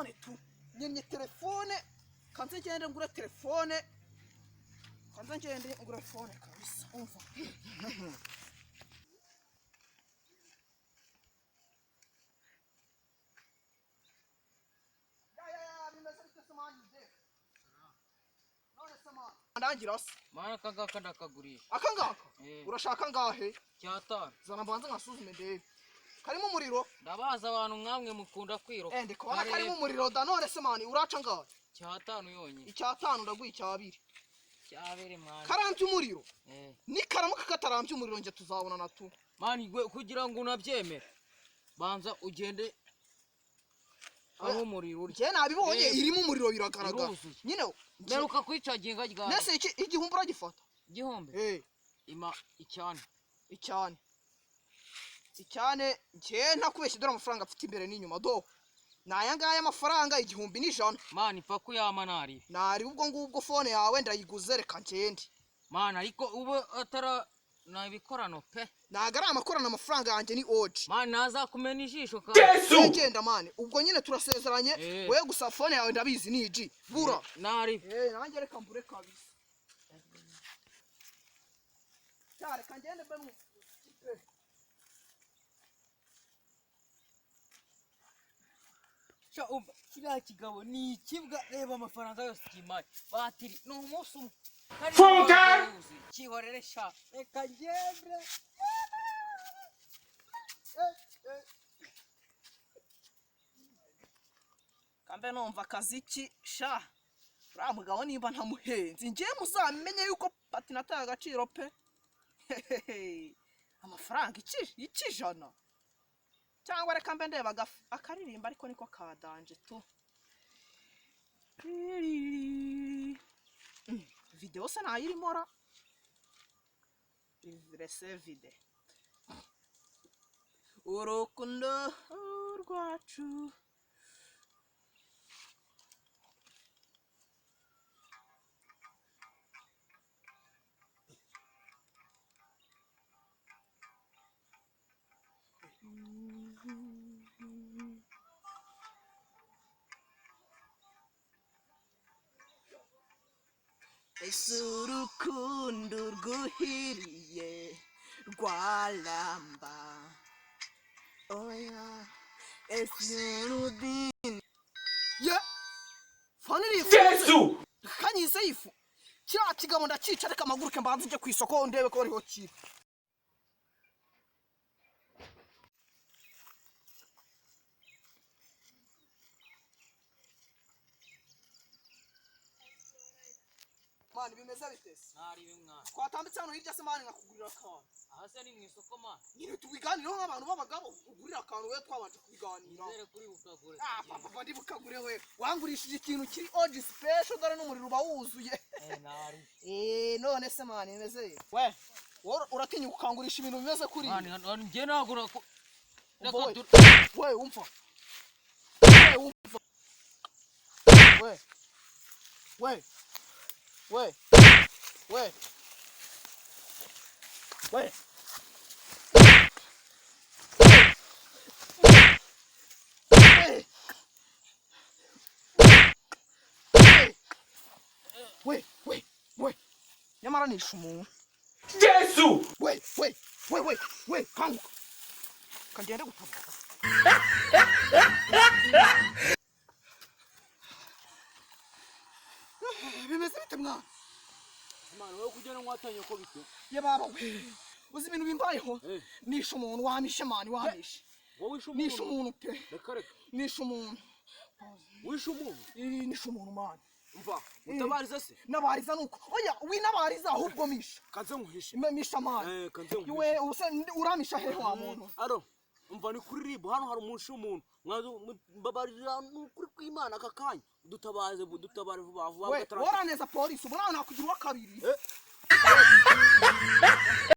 telefone tu nyemye telefone kanze ngende ngura telefone kabisa umva Ndangira se mana kangaka ndakagurisha akangaka urashaka ngahe cyatanu zana mbanza nkasuzume ndebe karimo umuriro ndabaza abantu nkamwe mukunda kwiruka ndiko bana karimo umuriro da none se mani uraca ngahe cyatanu yonyine icyatanu ndaguye icyabiri cyabere mwana karambye umuriro nikaramuka katarambye umuriro nje tuzabona na tu mani kugira ngo unabyemere banza ugende aho umuriro uri je nabibonye irimo umuriro biragaragara nyine meruka kwicaginga rya nese igihumbi uragifata igihombe ima icyane je ntakubeshye dore amafaranga afite imbere n'inyuma do naya ngaya amafaranga igihumbi n'ijana mani pfa kuyama nari ubwo ngubwo phone yawe ndayiguze reka ngende mani ariko ubu atara nabikorano pe nagara amakorana amafaranga yanjye ni oji mani nazakumena ijisho ka genda mani ubwo nyine turasezeranye we gusa phone yawe ndabizi ni iji bura nari nanjye reka mbure kabisa cyare kangende be mu sha kiriya kigabo ni ikibwa reba amafaranga yose kimaye batiri no umunsi umwe Funka kihorere sha reka ngende kambe numva akaziki sha uriya mugabo nimba ntamuhenzi ngiye muzamenye yuko pati nataye agaciro pe amafaranga ikijana cyangwa reka mbe ndeba akaririmba ariko niko kadanje tu video se nayirimo ra rese vide urukundo rwacu urukundo rwuhiriye rwalamba oya esinudini ye faniri Yesu kanyise ifu kira kigabo ndacica reka amaguruke mbanze nje kwisoko ndebe ko bariho kiri mani bimeze bitese nari bimwana twatambitse hano hirya se mani nkakugurira akantu ahase ni mwisoko man nyine tubiganireho nk'abantu b'abagabo ugurira akantu we twabanje kubiganira nizere kuri bukagure papa ndi bukagure we wangurishije ikintu kiri oji special dore n'umuriro uba wuzuye nari none se mani bimeze we uratinya ukangurisha ibintu bimeze kuri mani nge nagura ko we umva we nyamara nishe umuntu Yesu we kanguka kagende gutabara bimeze bite mwana mani wowe kugena mwatanye ko bite ye baba we uzi ibintu bimbayeho nishe umuntu wamishe mani wamishe wowe nishe umuntu pe reka nishe umuntu wishe umuntu nishe umuntu mani umva utabariza se nabariza nuko oya winabariza ahubwo misha kaze nkuhishe misha mani kaze nkuhishe we uramisha hehe wa muntu aro umva ni kuri ribu hano hari umunsi w'umuntu mbabarira n'ukuri kw'Imana aka kanya dutabare vuba vuba we oraneza polisi ubona nakugira uwa kabiri